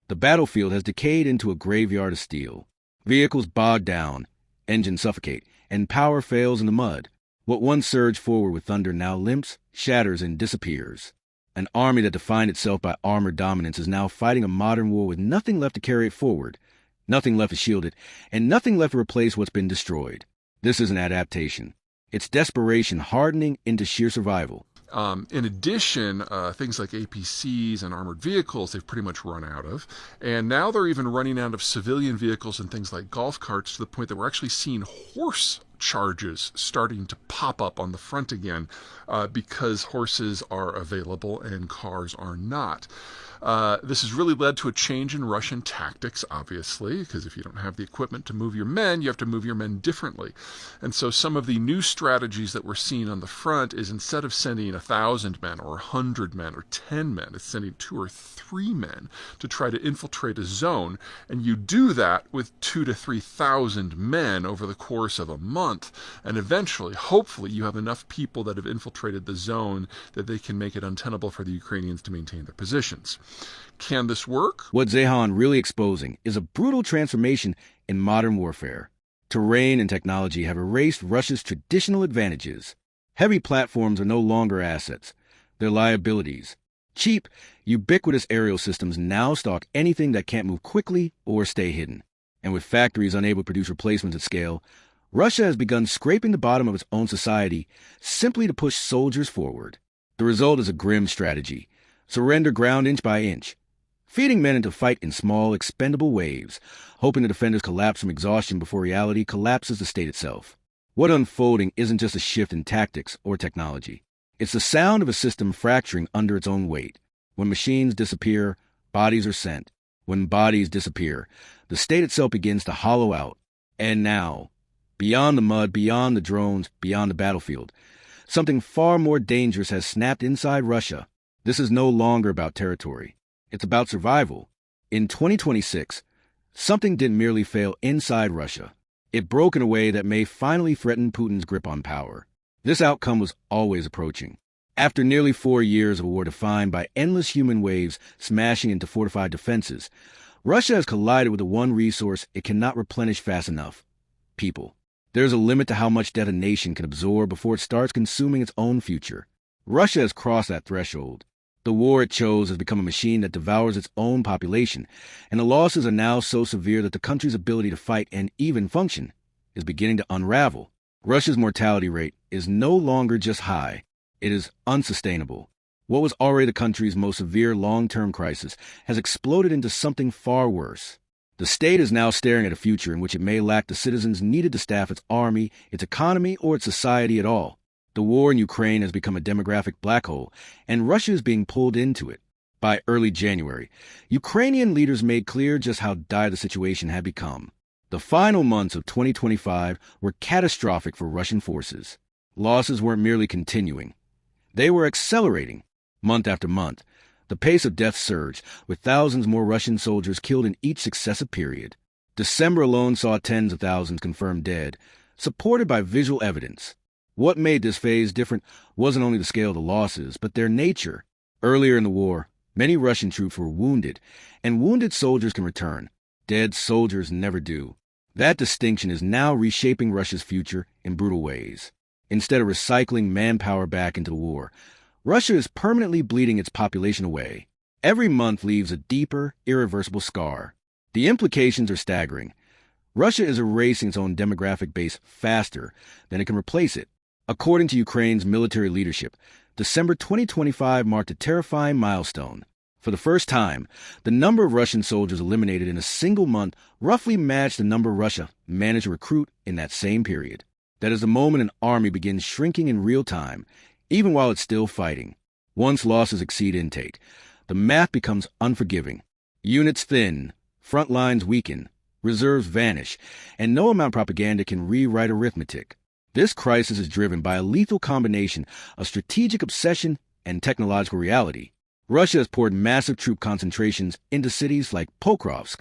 The battlefield has decayed into a graveyard of steel. Vehicles bog down, engines suffocate, and power fails in the mud. What once surged forward with thunder now limps, shatters, and disappears. An army that defined itself by armored dominance is now fighting a modern war with nothing left to carry it forward, nothing left to shield it, and nothing left to replace what's been destroyed. This is an adaptation. It's desperation hardening into sheer survival. In addition, things like APCs and armored vehicles, they've pretty much run out of. And now they're even running out of civilian vehicles and things like golf carts, to the point that we're actually seeing horse charges starting to pop up on the front again, because horses are available and cars are not. This has really led to a change in Russian tactics, obviously, because if you don't have the equipment to move your men, you have to move your men differently. And so some of the new strategies that we're seeing on the front is, instead of sending 1,000 men or 100 men or 10 men, it's sending 2 or 3 men to try to infiltrate a zone. And you do that with 2,000 to 3,000 men over the course of a month. And eventually, hopefully, you have enough people that have infiltrated the zone that they can make it untenable for the Ukrainians to maintain their positions. Can this work? What Zeihan really exposing is a brutal transformation in modern warfare. Terrain and technology have erased Russia's traditional advantages. Heavy platforms are no longer assets. They're liabilities. Cheap, ubiquitous aerial systems now stalk anything that can't move quickly or stay hidden. And with factories unable to produce replacements at scale, Russia has begun scraping the bottom of its own society simply to push soldiers forward. The result is a grim strategy. Surrender ground inch by inch, feeding men into fight in small, expendable waves, hoping the defenders collapse from exhaustion before reality collapses the state itself. What unfolding isn't just a shift in tactics or technology. It's the sound of a system fracturing under its own weight. When machines disappear, bodies are sent. When bodies disappear, the state itself begins to hollow out. And now, beyond the mud, beyond the drones, beyond the battlefield, something far more dangerous has snapped inside Russia. This is no longer about territory. It's about survival. In 2026, something didn't merely fail inside Russia. It broke in a way that may finally threaten Putin's grip on power. This outcome was always approaching. After nearly 4 years of a war defined by endless human waves smashing into fortified defenses, Russia has collided with the one resource it cannot replenish fast enough: people. There's a limit to how much death a nation can absorb before it starts consuming its own future. Russia has crossed that threshold. The war it chose has become a machine that devours its own population, and the losses are now so severe that the country's ability to fight and even function is beginning to unravel. Russia's mortality rate is no longer just high, it is unsustainable. What was already the country's most severe long-term crisis has exploded into something far worse. The state is now staring at a future in which it may lack the citizens needed to staff its army, its economy, or its society at all. The war in Ukraine has become a demographic black hole, and Russia is being pulled into it. By early January, Ukrainian leaders made clear just how dire the situation had become. The final months of 2025 were catastrophic for Russian forces. Losses weren't merely continuing. They were accelerating. Month after month, the pace of death surged, with thousands more Russian soldiers killed in each successive period. December alone saw tens of thousands confirmed dead, supported by visual evidence. What made this phase different wasn't only the scale of the losses, but their nature. Earlier in the war, many Russian troops were wounded, and wounded soldiers can return. Dead soldiers never do. That distinction is now reshaping Russia's future in brutal ways. Instead of recycling manpower back into the war, Russia is permanently bleeding its population away. Every month leaves a deeper, irreversible scar. The implications are staggering. Russia is erasing its own demographic base faster than it can replace it. According to Ukraine's military leadership, December 2025 marked a terrifying milestone. For the first time, the number of Russian soldiers eliminated in a single month roughly matched the number Russia managed to recruit in that same period. That is the moment an army begins shrinking in real time, even while it's still fighting. Once losses exceed intake, the math becomes unforgiving. Units thin, front lines weaken, reserves vanish, and no amount of propaganda can rewrite arithmetic. This crisis is driven by a lethal combination of strategic obsession and technological reality. Russia has poured massive troop concentrations into cities like Pokrovsk,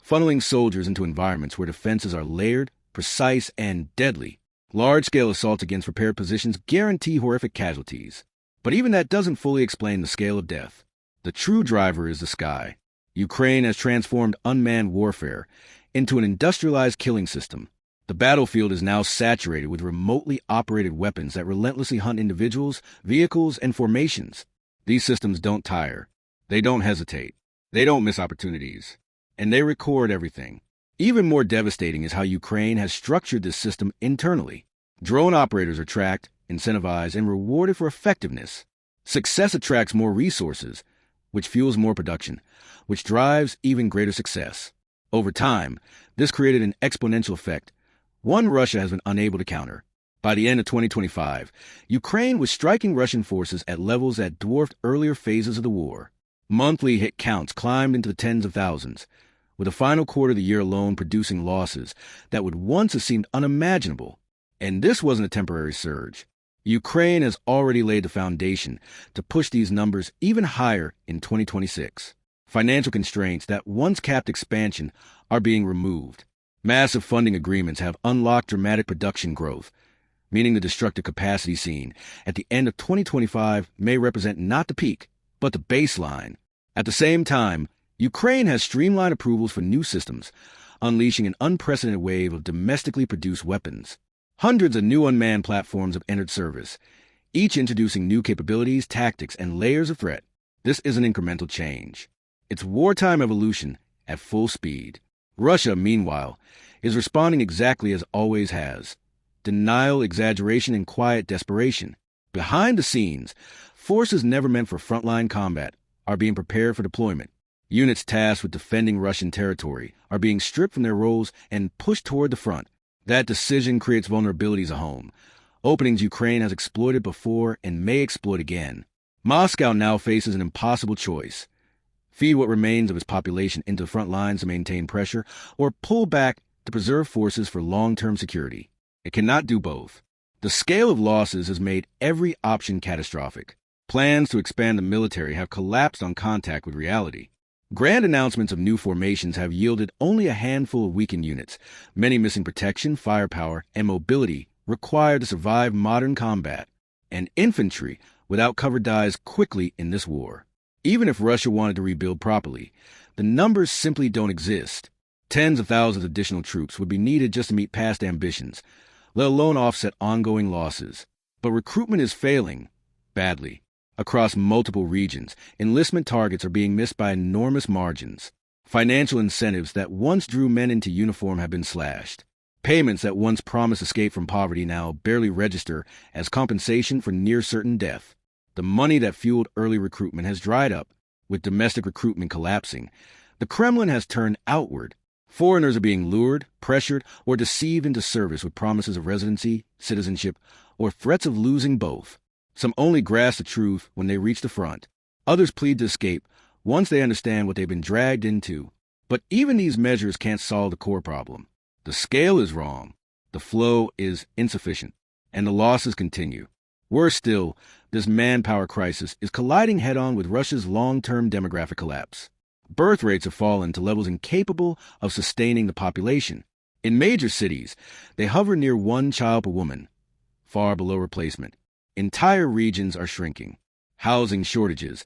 funneling soldiers into environments where defenses are layered, precise, and deadly. Large-scale assaults against prepared positions guarantee horrific casualties. But even that doesn't fully explain the scale of death. The true driver is the sky. Ukraine has transformed unmanned warfare into an industrialized killing system. The battlefield is now saturated with remotely operated weapons that relentlessly hunt individuals, vehicles, and formations. These systems don't tire. They don't hesitate. They don't miss opportunities. And they record everything. Even more devastating is how Ukraine has structured this system internally. Drone operators are tracked, incentivized, and rewarded for effectiveness. Success attracts more resources, which fuels more production, which drives even greater success. Over time, this created an exponential effect, one Russia has been unable to counter. By the end of 2025, Ukraine was striking Russian forces at levels that dwarfed earlier phases of the war. Monthly hit counts climbed into the tens of thousands, with the final quarter of the year alone producing losses that would once have seemed unimaginable. And this wasn't a temporary surge. Ukraine has already laid the foundation to push these numbers even higher in 2026. Financial constraints that once capped expansion are being removed. Massive funding agreements have unlocked dramatic production growth, meaning the destructive capacity seen at the end of 2025 may represent not the peak, but the baseline. At the same time, Ukraine has streamlined approvals for new systems, unleashing an unprecedented wave of domestically produced weapons. Hundreds of new unmanned platforms have entered service, each introducing new capabilities, tactics, and layers of threat. This isn't incremental change. It's wartime evolution at full speed. Russia, meanwhile, is responding exactly as always has. Denial, exaggeration, and quiet desperation. Behind the scenes, forces never meant for frontline combat are being prepared for deployment. Units tasked with defending Russian territory are being stripped from their roles and pushed toward the front. That decision creates vulnerabilities at home, openings Ukraine has exploited before and may exploit again. Moscow now faces an impossible choice. Feed what remains of its population into the front lines to maintain pressure, or pull back to preserve forces for long-term security. It cannot do both. The scale of losses has made every option catastrophic. Plans to expand the military have collapsed on contact with reality. Grand announcements of new formations have yielded only a handful of weakened units, many missing protection, firepower, and mobility required to survive modern combat. And infantry without cover dies quickly in this war. Even if Russia wanted to rebuild properly, the numbers simply don't exist. Tens of thousands of additional troops would be needed just to meet past ambitions, let alone offset ongoing losses. But recruitment is failing, badly. Across multiple regions, enlistment targets are being missed by enormous margins. Financial incentives that once drew men into uniform have been slashed. Payments that once promised escape from poverty now barely register as compensation for near-certain death. The money that fueled early recruitment has dried up. With domestic recruitment collapsing, the Kremlin has turned outward. Foreigners are being lured, pressured, or deceived into service with promises of residency, citizenship, or threats of losing both. Some only grasp the truth when they reach the front. Others plead to escape once they understand what they've been dragged into. But even these measures can't solve the core problem. The scale is wrong, the flow is insufficient, and the losses continue. Worse still, this manpower crisis is colliding head-on with Russia's long-term demographic collapse. Birth rates have fallen to levels incapable of sustaining the population. In major cities, they hover near 1 child per woman, far below replacement. Entire regions are shrinking. Housing shortages,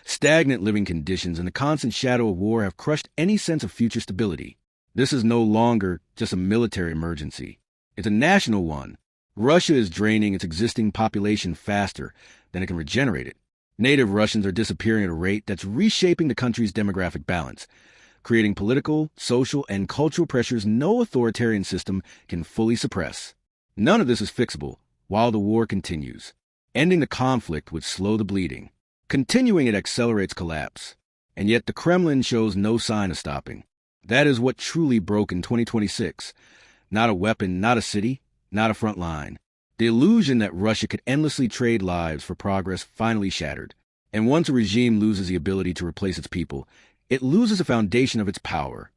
stagnant living conditions, and the constant shadow of war have crushed any sense of future stability. This is no longer just a military emergency. It's a national one. Russia is draining its existing population faster than it can regenerate it. Native Russians are disappearing at a rate that's reshaping the country's demographic balance, creating political, social, and cultural pressures no authoritarian system can fully suppress. None of this is fixable while the war continues. Ending the conflict would slow the bleeding. Continuing it accelerates collapse. And yet the Kremlin shows no sign of stopping. That is what truly broke in 2026. Not a weapon, not a city, not a front line. The illusion that Russia could endlessly trade lives for progress finally shattered. And once a regime loses the ability to replace its people, it loses the foundation of its power.